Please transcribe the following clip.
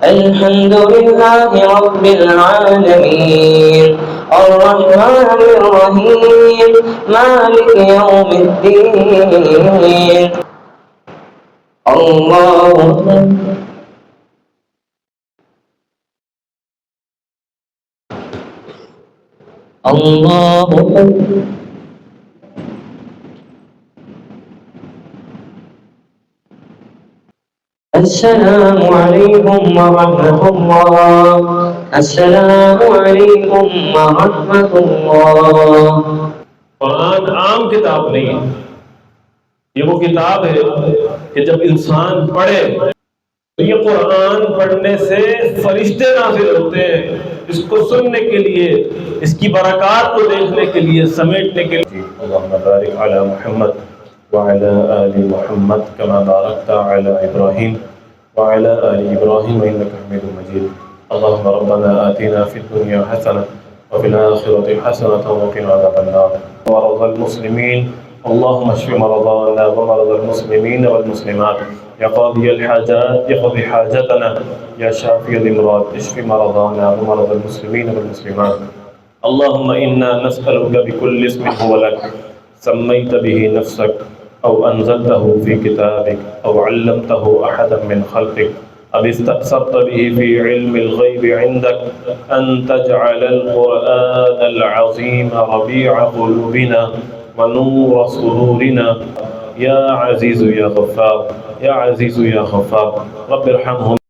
अल्हम्दुलिल्लाहि रब्बिल आलमीन अर्रहमानिर रहीम मालिक यौमिद्दीन अल्लाहु अल्लाहु अस्सलामु अलैकुम व रहमतुल्लाह। अस्सलामु अलैकुम व रहमतुल्लाह। कुरान आम किताब नहीं है, ये वो किताब है कि जब इंसान पढ़े तो ये कुरान पढ़ने से फरिश्ते नाज़िल होते हैं इसको सुनने के लिए, इसकी बरक़ात को देखने के लिए, समेटने के लिए। अल्लाहुम्मा बारिक अला मुहम्मद व अला आलि मुहम्मद कमा बारकता अला इब्राहीम व अला आलि इब्राहीम इन्नका हमीदुम मजीद। अल्लाहुम्मा रब्बना आतिना फिद दुनिया हसनह व फिल आखिरति हसनह व क़िना अज़ाबन्नार। मरज़ल मुस्लिमीन अल्लाहुम्मा अश्फि मरज़ाना व मरज़ल मुस्लिमीन वल मुस्लिमात या क़ादियल हाजात यक़्ज़ि हाजतना या शाफ़ियल अमराद इश्फ़ि मरज़ाना व मरज़ल मुस्लिमीन वल मुस्लिमात। अल्लाहुम्मा इन्ना नस्अलुका बिकुल्लि इस्मिन हुवा लक सम्मैत बिही नफ़्सक औ अंज़लतहु फ़ी किताबिक औ अल्लमतहु अहदन मिन ख़ल्क़िक अब इस्तअसरत बिही फ़ी इल्मिल ग़ैबि इंदक अन तजअलल क़ुरआनल अज़ीम रबीअ क़ुलूबिना व नूर सुदूरिना या अज़ीज़ु या ग़फ़्फ़ार या अज़ीज़ु या ग़फ़्फ़ार रब्बिरहम्हुम।